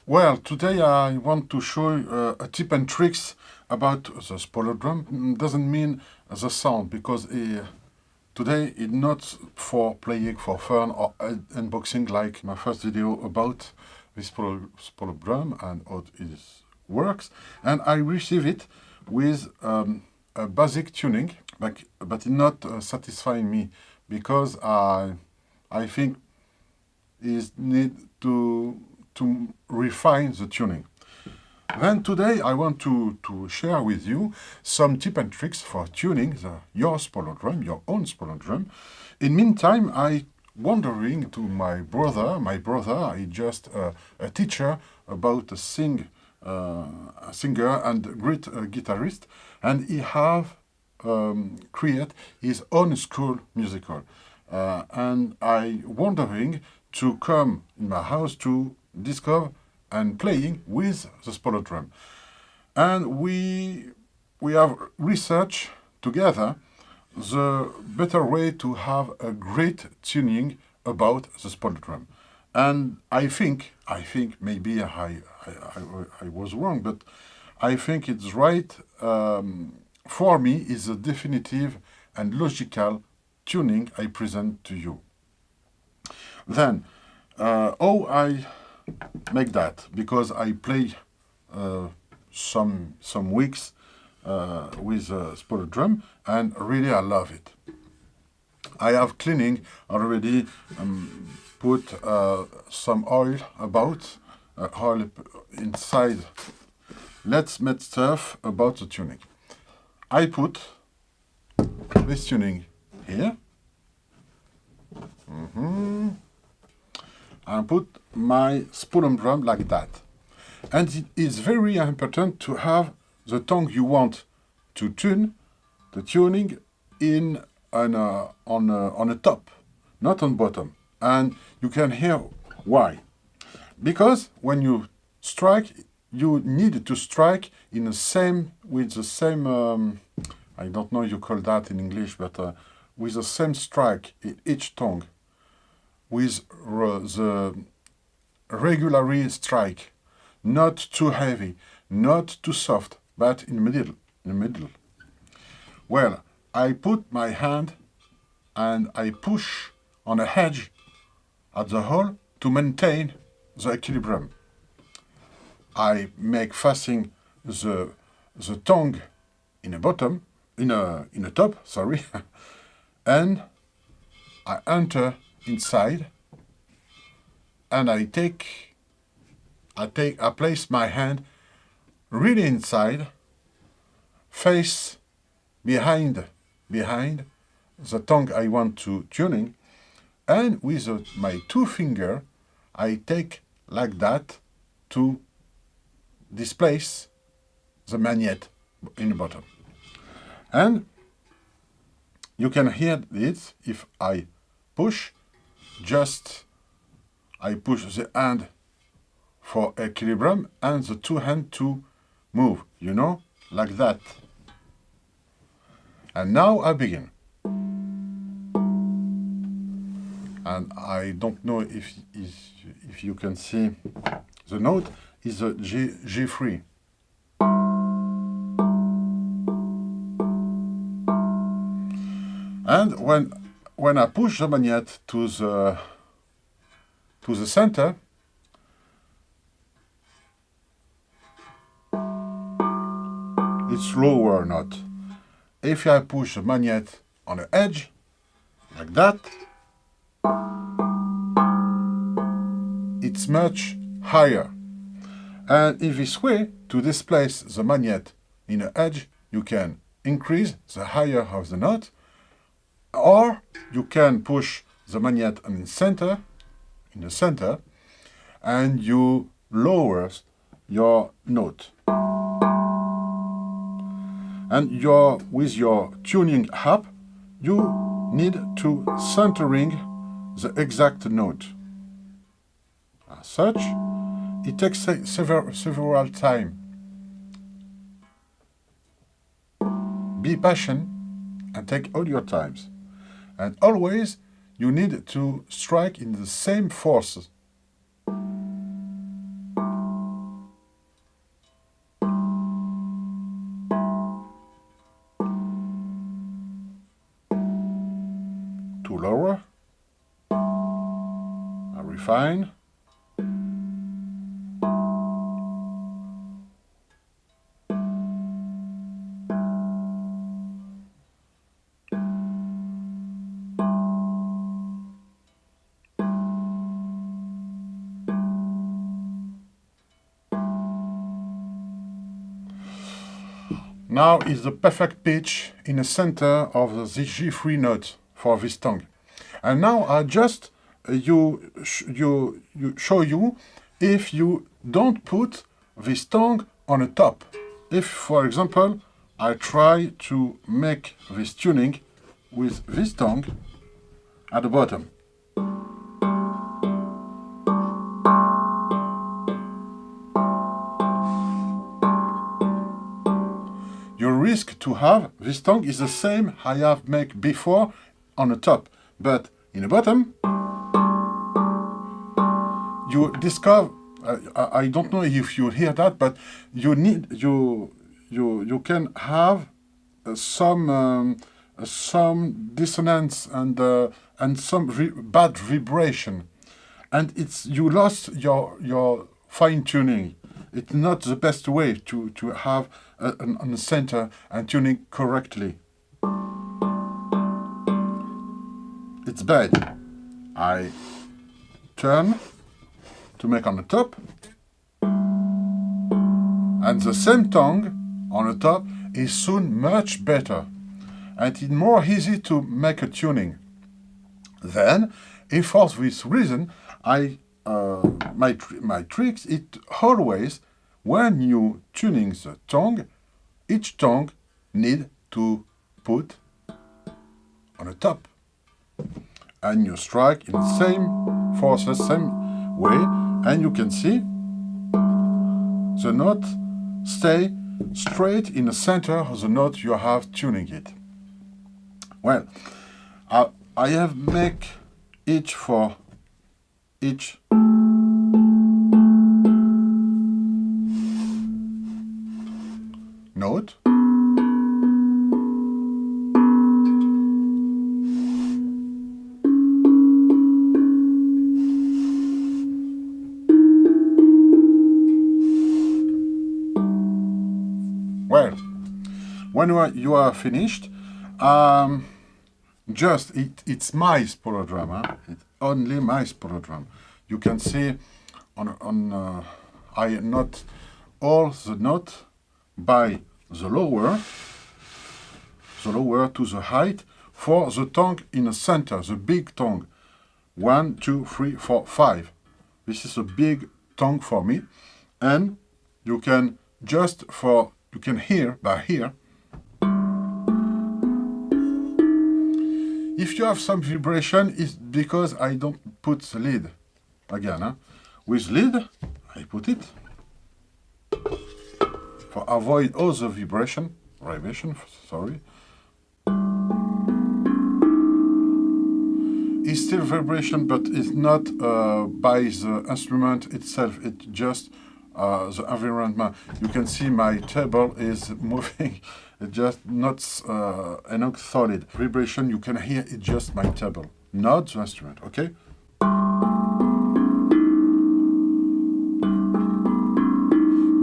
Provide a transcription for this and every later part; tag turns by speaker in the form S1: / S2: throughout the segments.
S1: Well, today I want to show a tip and tricks about the Spolum Drum. Doesn't mean the sound because today it's not for playing for fun or unboxing like my first video about this Spolum Drum and how it works. And I receive it with a basic tuning, but it's not satisfying me because I think is need to refine the tuning. Then today I want to share with you some tips and tricks for tuning your Spolum Drum, your own Spolum Drum. In meantime, I wondering to my brother. My brother is just a teacher about a singer and great guitarist, and he have create his own school musical. And I wondering to come in my house to discover and playing with the Spolum Drum. And we have researched together the better way to have a great tuning about the Spolum Drum. And I think maybe I was wrong, but I think it's right. For me, is a definitive and logical tuning I present to you. Then, how I make that? Because I play some weeks with Spolum Drum, and really I love it. I have cleaning already. Put some oil about oil inside. Let's make stuff about the tuning. I put this tuning here. I put my Spolum Drum like that. And it is very important to have the tongue you want to tune, the tuning on a top, not on bottom. And you can hear why. Because when you strike, you need to strike in the same, with the same, I don't know you call that in English, but with the same strike in each tongue, with the regular strike, not too heavy, not too soft, but in the middle. Well, I put my hand and I push on a edge at the hole to maintain the equilibrium. I make fasten the tongue in a bottom, in a top, sorry, and I enter inside, and I place my hand really inside, face behind the tongue I want to tuning, and with my two fingers, I take like that to displace the magnet in the bottom. And you can hear it if I push, I push the hand for equilibrium and the two hands to move, like that. And now I begin. And I don't know if you can see the note is a G3. And when I push the magnet to the center, it's lower note. If I push the magnet on the edge, like that, it's much higher. And in this way, to displace the magnet in the edge, you can increase the higher of the note, or you can push the magnet in the center, and you lower your note. And with your tuning app, you need to centering the exact note. As such, it takes several time. Be patient and take all your times. And always you need to strike in the same forces. lower, I refine, now is the perfect pitch in the center of the G3 note for this tongue. And now I just show you if you don't put this tongue on the top. If, for example, I try to make this tuning with this tongue at the bottom. Your risk to have this tongue is the same I have made before on the top, but in the bottom you discover. I don't know if you hear that, but you can have some dissonance and some bad vibration, and you lost your fine tuning. It's not the best way to have on the center and tuning correctly. It's bad. I turn to make on the top, and the same tongue on the top is soon much better, and it's more easy to make a tuning. Then, if for this reason, my tricks, it always, when you tuning the tongue, each tongue need to put on the top, and you strike in the same forces, same way, and you can see the note stay straight in the center of the note you have tuning it. Well, I have make each for each note. Well, when you are finished, it's my Spolum Drum. Huh? It's only my Spolum Drum. You can see I note all the note by the lower to the height for the tongue in the center, the big tongue. 1, 2, 3, 4, 5. This is a big tongue for me, and you can you can hear by here. If you have some vibration, it's because I don't put the lid again. Huh? With lid, I put it for avoid all the vibration. Sorry. It's still vibration, but it's not by the instrument itself. It's just the environment. You can see my table is moving. It's just not enough solid. Vibration, you can hear it just my table, not the instrument, okay?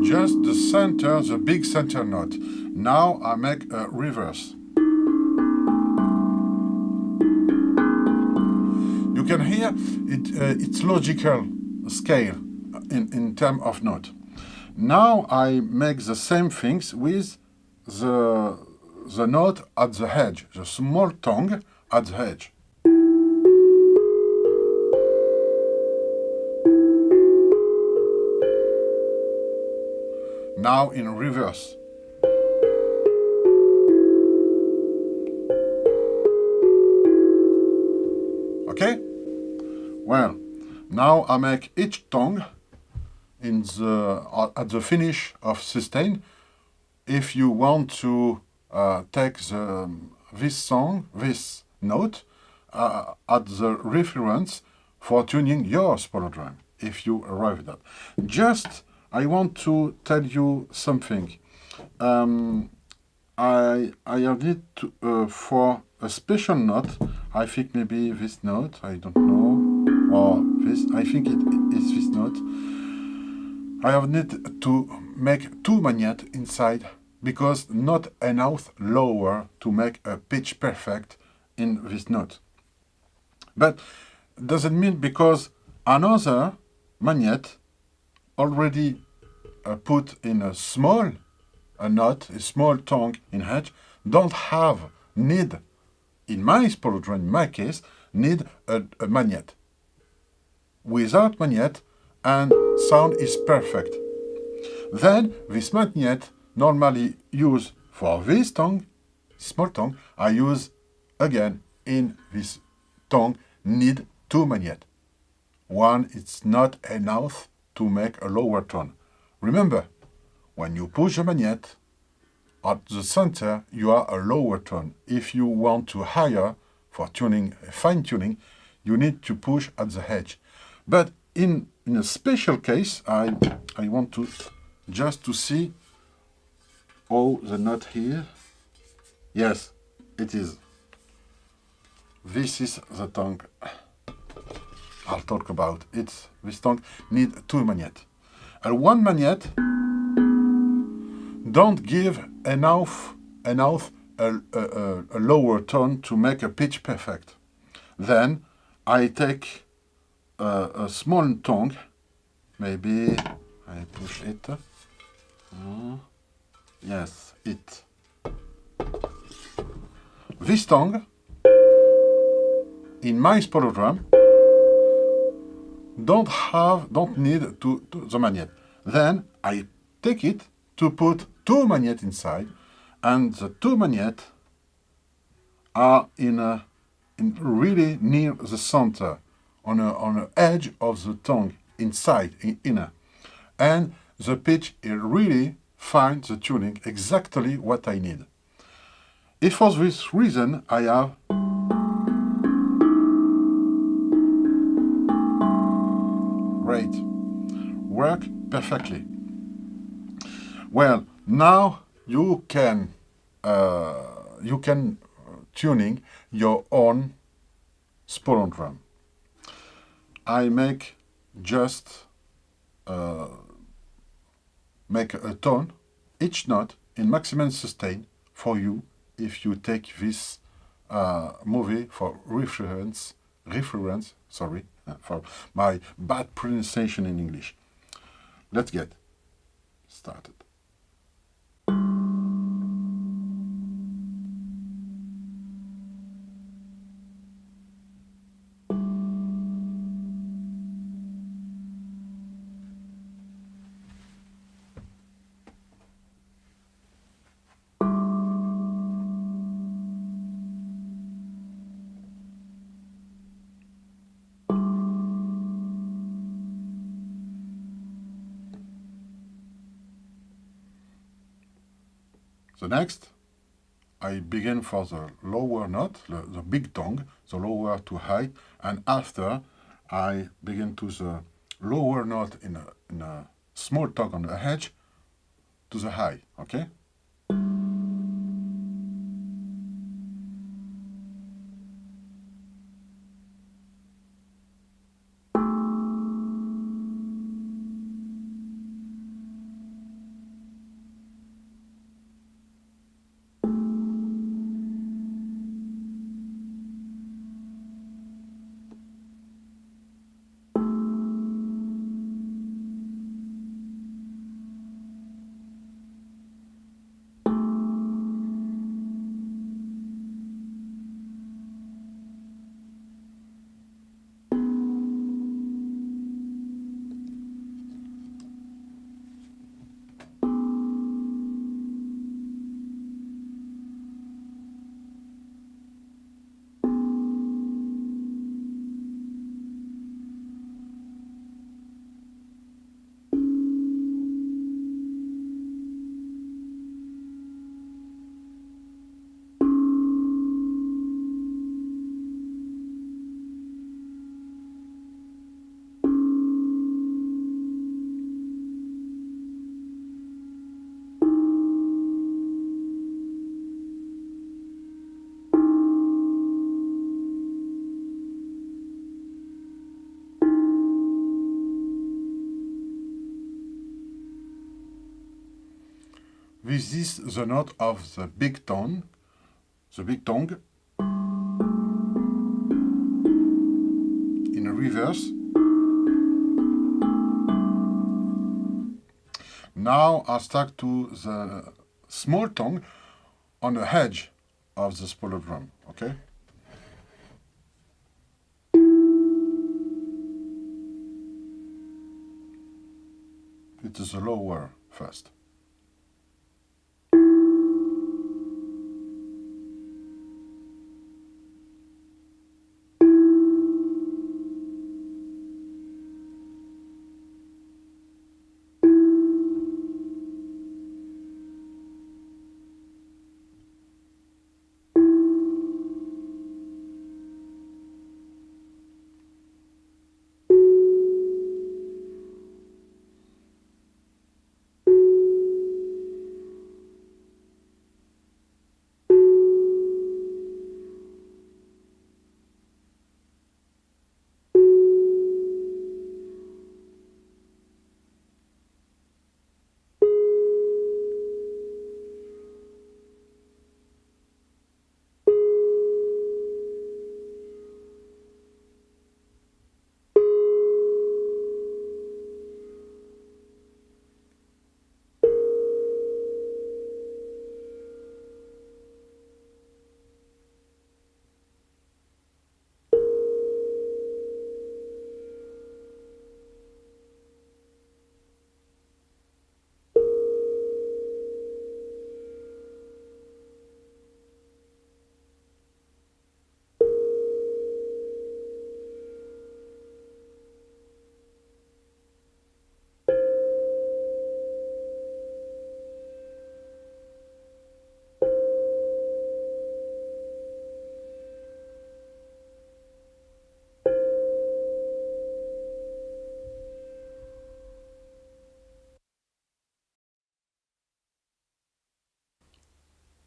S1: Just the center, the big center note. Now I make a reverse. You can hear it's logical scale in terms of note. Now I make the same things with the note at the edge, the small tongue at the edge. Now in reverse. Okay? Well, now I make each tongue at the finish of sustain. If you want to take this note at the reference for tuning your Spolum Drum, if you arrive at that. Just, I want to tell you something. I have need to, for a special note. I think maybe this note, I don't know, or this, I think it is this note. I have need to make two magnets inside because not enough lower to make a pitch perfect in this note. But doesn't mean because another magnet already put in a small knot, a small tongue in hedge, don't have need, in my Spolum Drum, in my case, need a magnet. Without magnet, and sound is perfect. Then this magnet normally used for this tongue, small tongue, I use again in this tongue need two magnet. One is not enough to make a lower tone. Remember, when you push a magnet at the center, you are a lower tone. If you want to higher for tuning, fine tuning, you need to push at the edge. But in a special case, I want to just to see how the note here. Yes, it is. This is the tongue I'll talk about. It's this tongue need two magnet. And one magnet don't give enough a lower tone to make a pitch perfect. Then I take a small tongue, maybe I push it. Yes, it. This tongue in my Spolum Drum don't need to the magnet. Then I take it to put two magnets inside, and the two magnets are in really near the center, on the edge of the tongue, inside, inner, and the pitch is really fine, the tuning exactly what I need. If for this reason I have great, work perfectly. Well, now you can tuning your own Spolum Drum. I make just make a tone, each note in maximum sustain for you if you take this movie for reference. Sorry for my bad pronunciation in English. Let's get started. The next, I begin for the lower note, the big tongue, the lower to high, and after I begin to the lower note in a small tongue on the edge to the high, okay? This is the note of the big tongue, in a reverse. Now I start to the small tongue on the edge of the Spolum drum, okay? It is a lower first.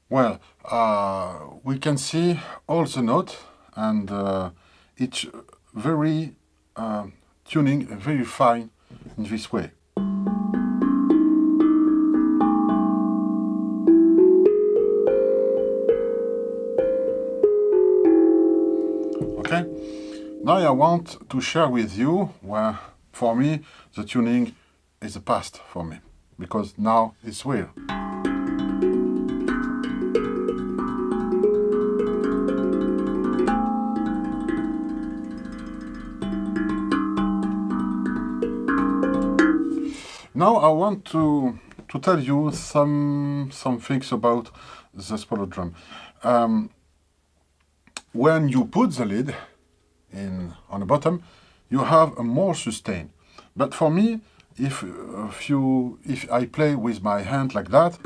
S1: Well, we can see all the notes and it's very tuning, very fine in this way. Okay? Now I want to share with you where, for me, the tuning is the past for me, because now it's real. Now I want to tell you some things about the Spolum drum. When you put the lid on the bottom, you have a more sustain. But for me, if I play with my hand like that,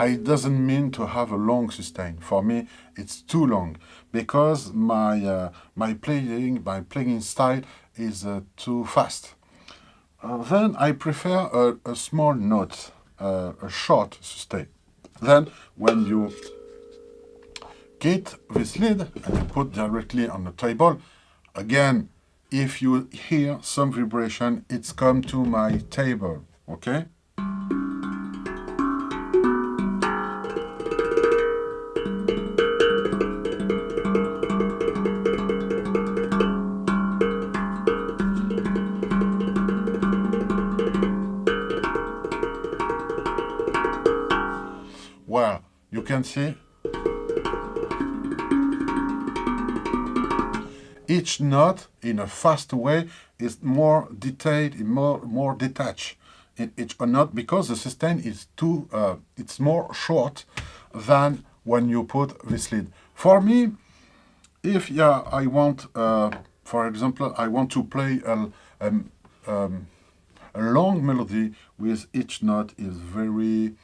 S1: it doesn't mean to have a long sustain. For me, it's too long because my playing style is too fast. Then I prefer a small note, a short sustain. Then when you get this lid and you put directly on the table, again, if you hear some vibration, it's come to my table, okay? Well, you can see each note in a fast way is more detailed, more detached in each note because the sustain is it's more short than when you put this lid. For me, if I want, for example, I want to play a long melody with each note is very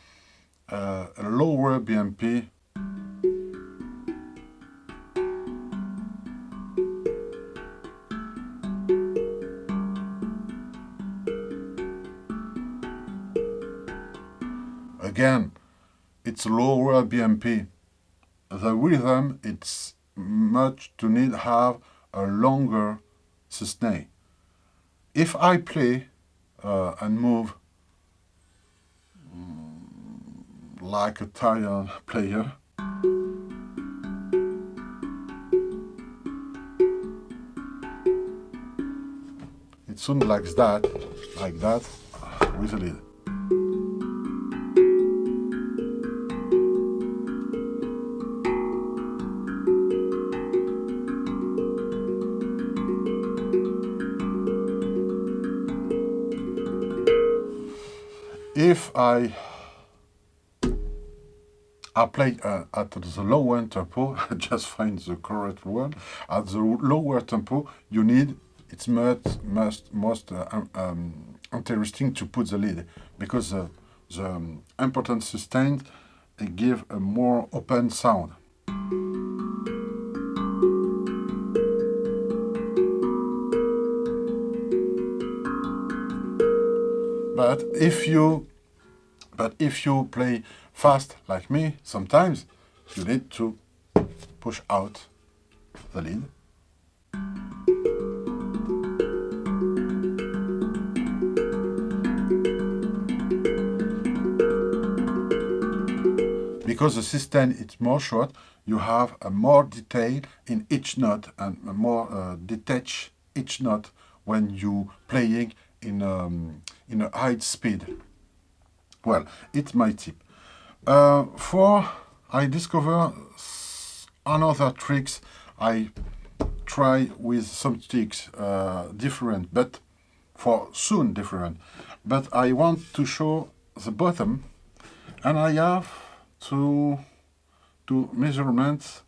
S1: a lower BMP. Again, it's lower BMP. The rhythm, it's much to need have a longer sustain. If I play and move like a tired player, it sounds like that, with a lead. If I play at the lower tempo, just find the correct word. At the lower tempo, you need, it's most interesting to put the lead, because the important sustain give a more open sound. But if you play fast like me, sometimes you need to push out the lead. Because the sustain is more short, you have a more detail in each note and a more detach each note when you playing in a high speed. Well, it's my tip. For I discover another tricks. I try with some tricks different, but for soon different. But I want to show the bottom, and I have to measurement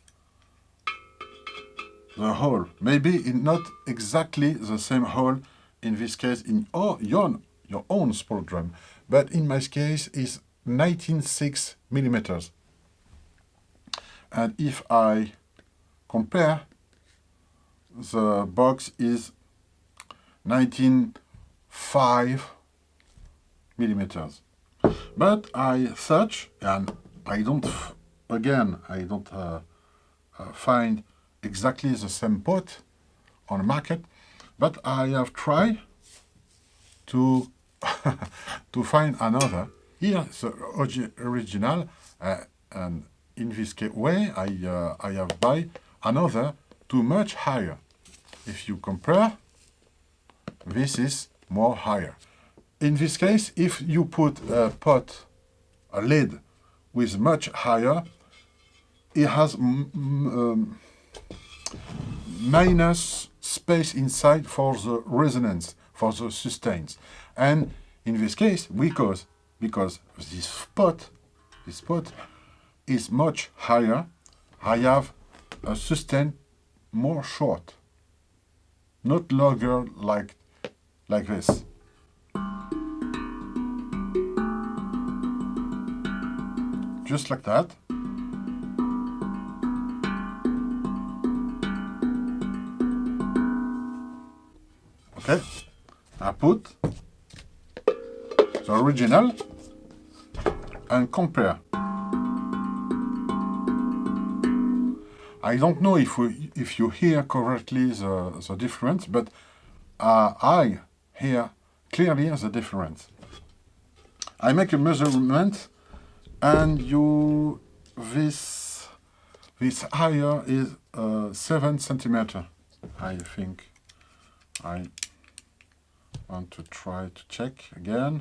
S1: the hole. Maybe it's not exactly the same hole in this case in your own Spolum drum, but in my case is 19.6 millimeters. And if I compare, the box is 19.5 millimeters. But I search, and I don't find exactly the same pot on the market, but I have tried to to find another. Here, the original, and in this way, I have buy another too much higher. If you compare, this is more higher. In this case, if you put a lid with much higher, it has minus space inside for the resonance, for the sustains. And in this case, because this spot is much higher, I have a sustain more short, not longer like this. Just like that. Okay, I put the original and compare. I don't know if you hear correctly the difference, but I hear clearly the difference. I make a measurement, and this higher is 7 centimeter. I think I want to try to check again.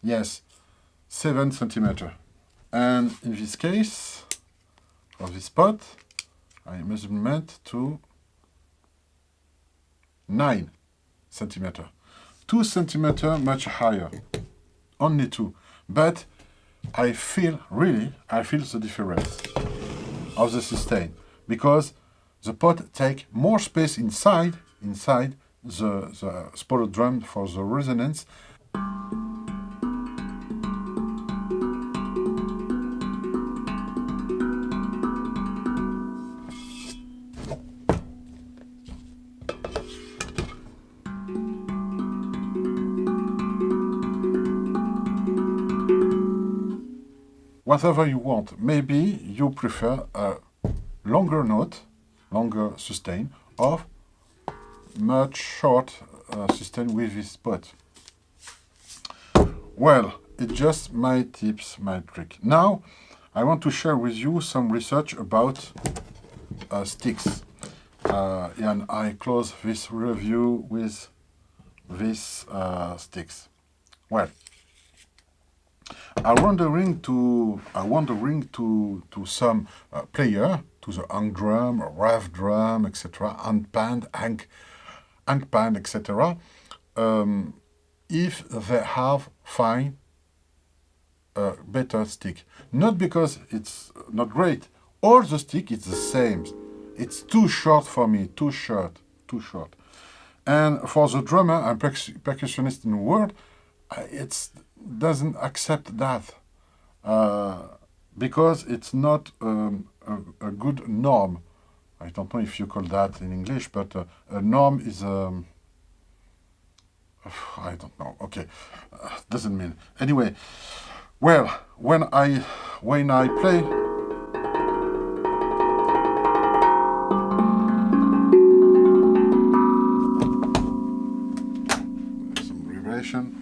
S1: Yes, 7 centimeter. And in this case, for this spot, I measurement to 9 centimeter. 2 centimeter much higher. Only 2. But I feel the difference of the sustain, because the pot take more space inside the Spolum drum for the resonance. whatever you want. Maybe you prefer a longer note, longer sustain, or much short sustain with this spot. Well, it's just my tips, my trick. Now, I want to share with you some research about sticks. And I close this review with these sticks. Well, I'm wondering to some player, to the hang drum, raf drum, etc., hand pan, etc., if they have find a better stick. Not because it's not great. All the stick is the same. It's too short for me, too short. And for the drummer and percussionist in the world, it doesn't accept that because it's not a good norm. I don't know if you call that in English, but a norm is I don't know. Okay, doesn't mean anyway. Well, when I play. Some vibration.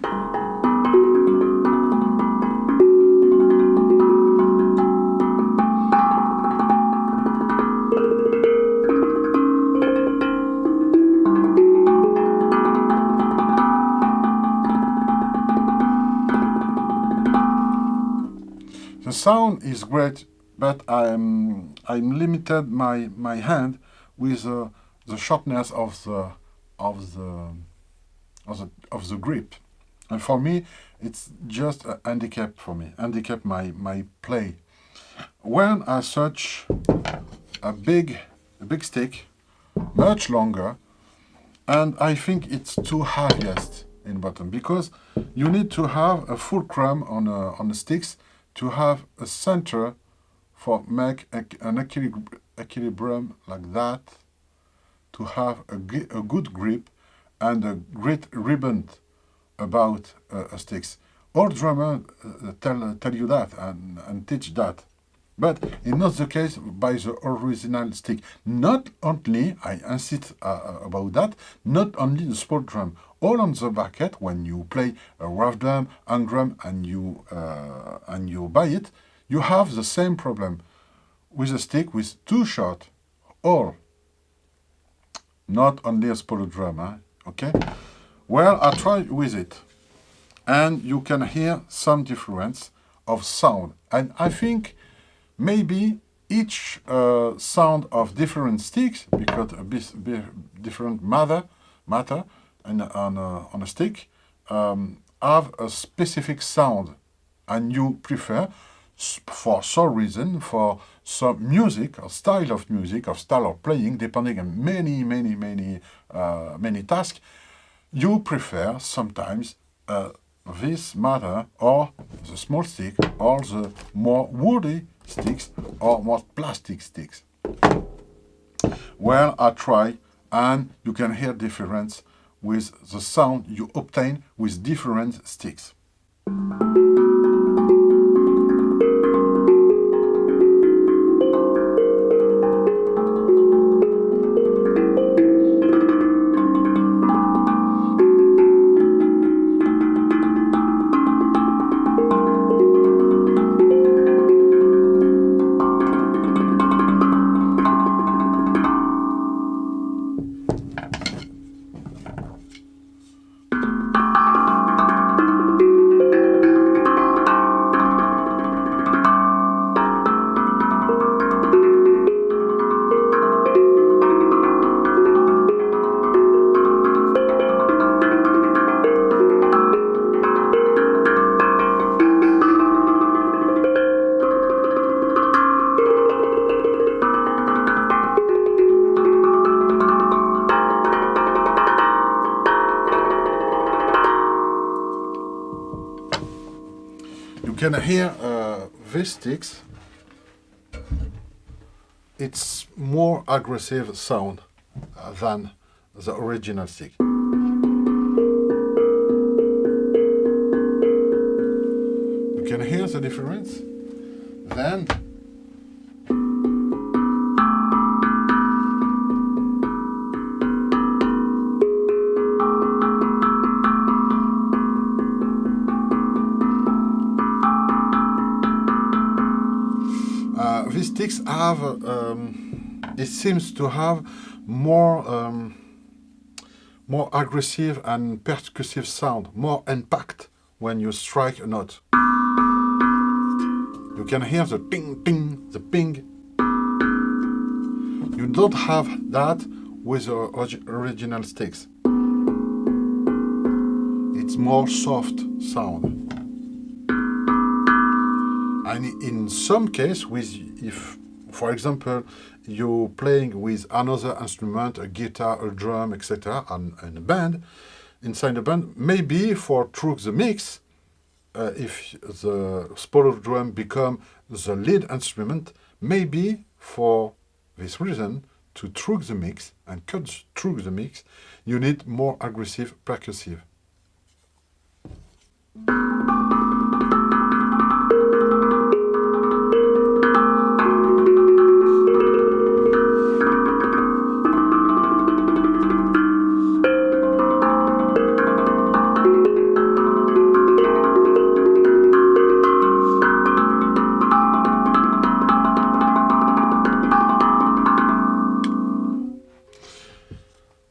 S1: The sound is great, but I'm limited my hand with the sharpness of the grip, and for me it's just a handicap for me. Handicap my play. When I search a big stick, much longer, and I think it's too heaviest in bottom because you need to have a fulcrum on the sticks to have a center for make an equilibrium like that, to have a good grip and a great ribbon about sticks. All drummers tell you that and teach that. But it's not the case by the original stick. Not only, I insist about that, not only the Spolum drum. All on the market, when you play a rough drum, hang drum, and you buy it, you have the same problem with a stick with too short. All. Not only a Spolum drum, okay? Well, I tried with it, and you can hear some difference of sound. And I think maybe each sound of different sticks, because a bit different matter and on a stick, have a specific sound, and you prefer for some reason, for some music or style of music or style of playing, depending on many tasks, you prefer sometimes this matter or the small stick or the more woody sticks or more plastic sticks. Well, I try, and you can hear difference with the sound you obtain with different sticks. You can hear these sticks. It's more aggressive sound than the original stick. You can hear the difference. Then these sticks have, it seems to have more aggressive and percussive sound, more impact when you strike a note. You can hear the ping, ping, the ping. You don't have that with the original sticks. It's more soft sound. And in some case, if, for example, you're playing with another instrument, a guitar, a drum, etc., and a band, inside the band, maybe for through the mix, if the Spolum Drum become the lead instrument, maybe for this reason, to through the mix and cut through the mix, you need more aggressive percussive.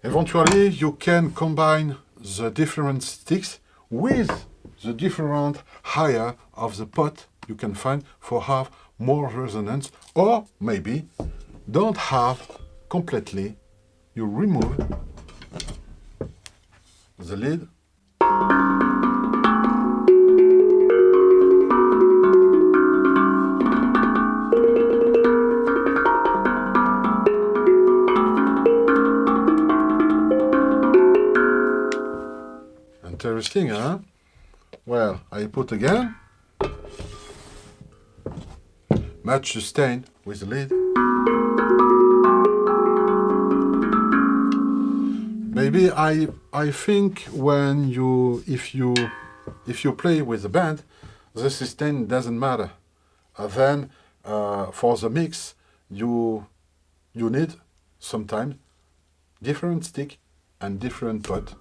S1: Eventually, you can combine the different sticks with the different higher of the pot you can find for have more resonance, or maybe don't have completely. You remove the lid. Interesting, huh? Well, I put again. Match sustain with the lid. Maybe I think when if you play with the band, the sustain doesn't matter. Then for the mix, you need sometimes different stick and different pot.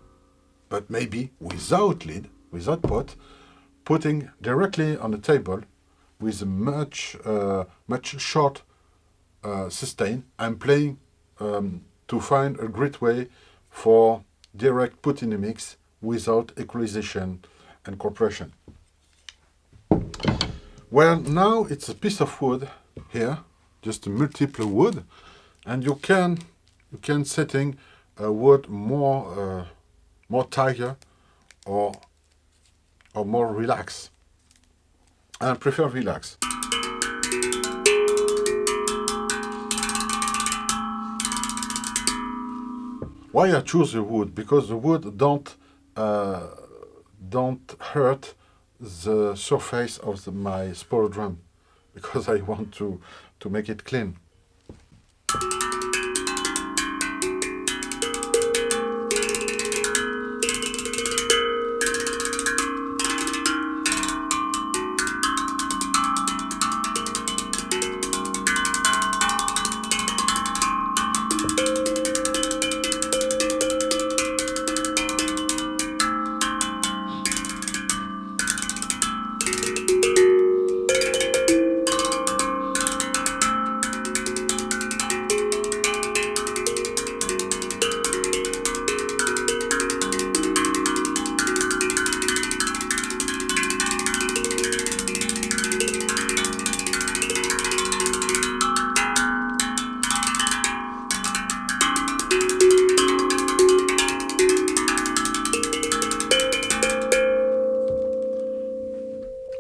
S1: But maybe without lid, without pot, putting directly on the table with a much short sustain and playing to find a great way for direct put in the mix without equalization and compression. Well, now it's a piece of wood here, just a multiple wood, and you can setting a wood more tighter or more relaxed. I prefer relaxed. Why I choose the wood? Because the wood don't hurt the surface of my Spolum Drum, because I want to make it clean.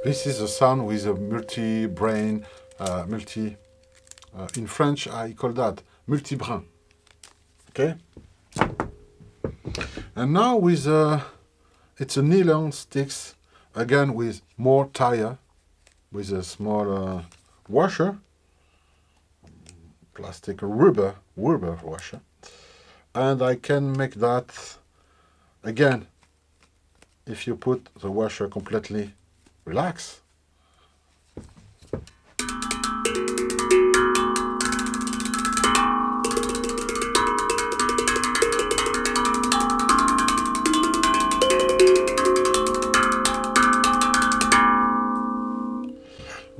S1: This is a sound with a multi-brain, in French I call that multi-brin. Okay? And now with it's a nylon sticks, again with more tire, with a small washer, plastic rubber washer, and I can make that again if you put the washer completely relax.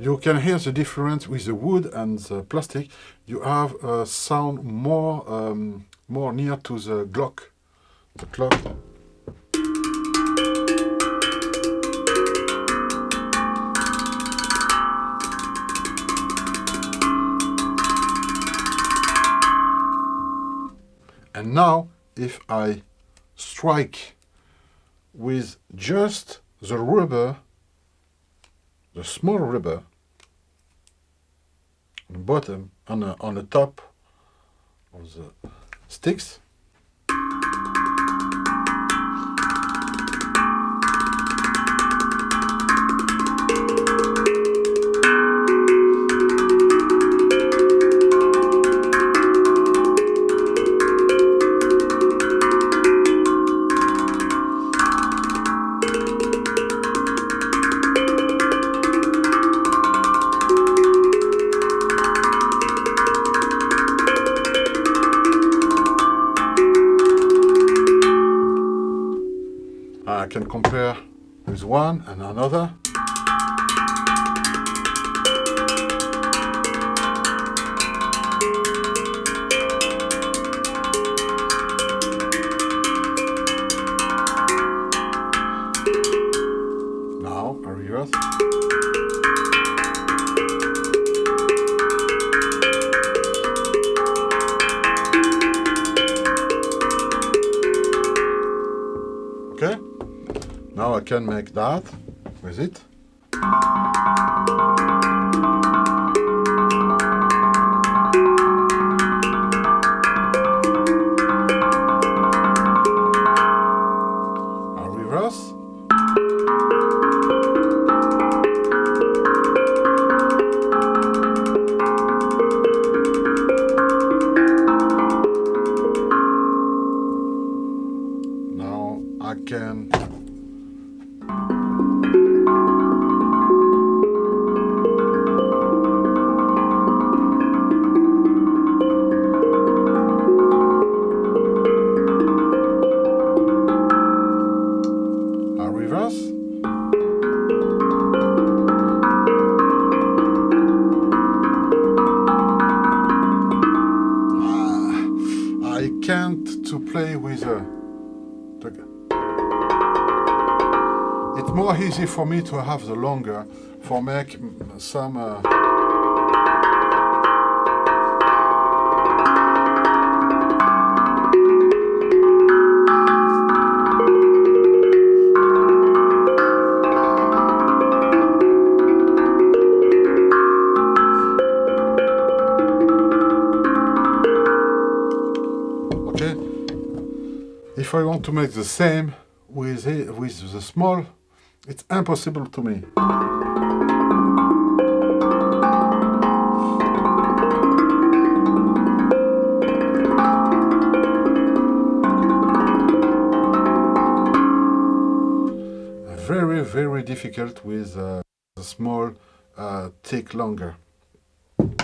S1: You can hear the difference with the wood and the plastic. You have a sound more near to the clock. The clock. And now, if I strike with just the rubber, the small rubber, on the bottom, on the top of the sticks, I can compare with one and another. Now a reverse. Okay? Now I can make that with it. A reverse. Now I can reverse. I can't to play with it's more easy for me to have the longer for make some okay. If I want to make the same with the small, it's impossible to me. Very, very difficult with the small, take longer.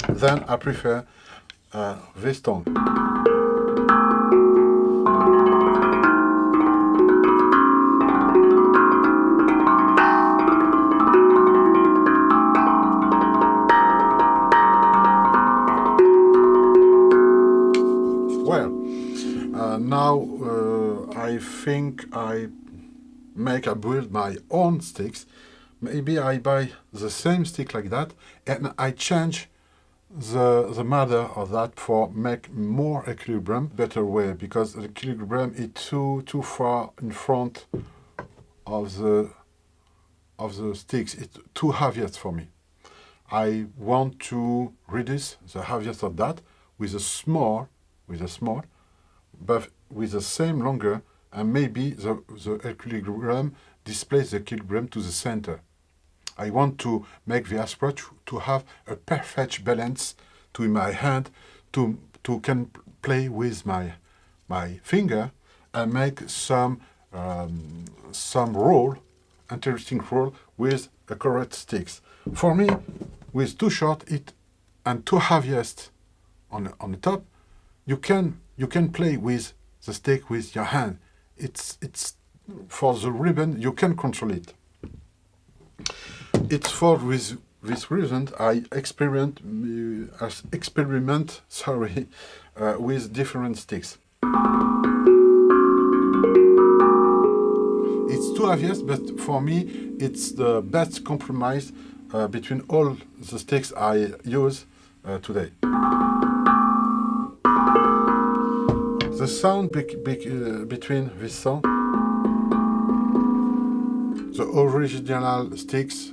S1: Then I prefer this tone. Now I think I build my own sticks. Maybe I buy the same stick like that and I change the matter of that for make more equilibrium, better way, because the equilibrium is too far in front of the sticks. It's too heaviest for me. I want to reduce the heaviest of that with a small, but with the same longer, and maybe the equilibrium displays the equilibrium to the center. I want to make the approach to have a perfect balance to in my hand to can play with my finger and make some roll, interesting roll with the correct sticks. For me, with too short and too heaviest on the top, you can play with the stick with your hand. It's for the ribbon, you can control it. It's for with this reason, I experiment with different sticks. It's too obvious, but for me, it's the best compromise between all the sticks I use today. The sound between this song, the original sticks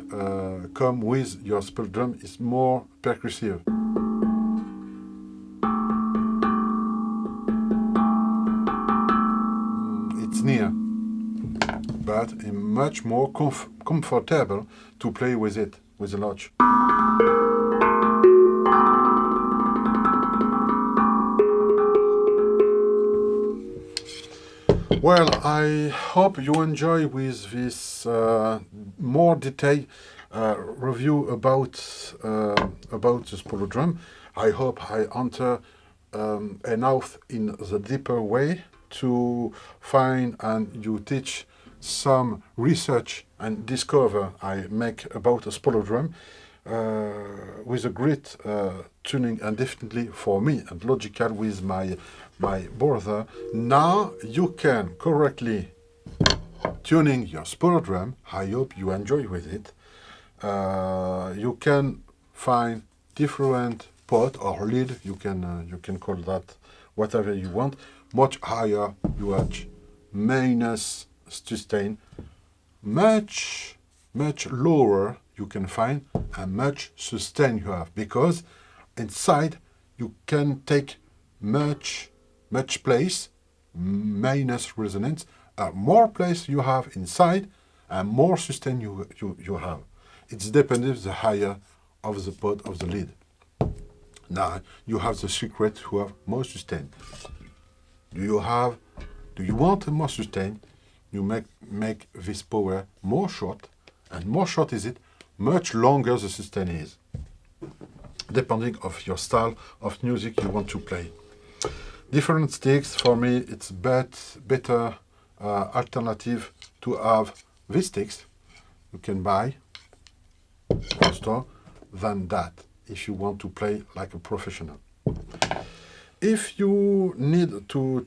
S1: come with your Spolum drum is more percussive. It's near, but much more comfortable to play with it, with the lodge. Well, I hope you enjoy with this more detailed review about the Spolum drum. I hope I enter enough in the deeper way to find and you teach some research and discover I make about a Spolum drum with a great tuning and definitely for me and logical with my brother. Now you can correctly tuning your Spolum drum. I hope you enjoy with it. You can find different pot or lead. You can call that whatever you want. Much higher UH, minus sustain, much lower you can find, and much sustain you have, because inside you can take much place, minus resonance, more place you have inside, and more sustain you have. It's dependent the higher of the pot of the lead. Now you have the secret to have more sustain. Do you want more sustain? You make this power more short, and more short is it, much longer the sustain is, depending of your style of music you want to play. Different sticks, for me, it's better alternative to have these sticks you can buy from store than that if you want to play like a professional. If you need to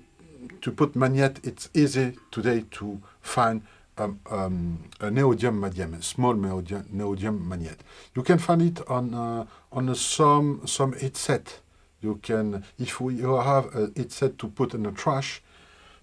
S1: put magnet, it's easy today to find a neodymium magnet, a small neodymium magnet. You can find it on some headset. You can, if you have a headset to put in a trash,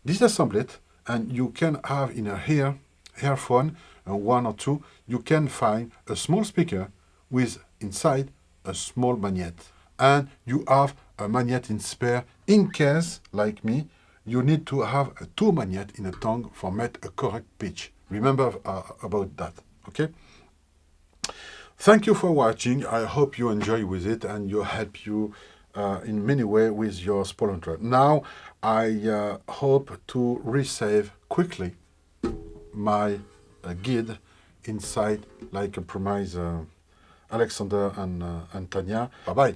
S1: disassemble it, and you can have in a earphone, one or two, you can find a small speaker with inside a small magnet. And you have a magnet in spare in case, like me, you need to have a two magnet in a tongue for make a correct pitch. Remember about that, okay? Thank you for watching. I hope you enjoy with it and you help you in many ways with your Spolum drum. Now, I hope to resave quickly my guide inside, like a promise Alexander and Tanya. Bye-bye.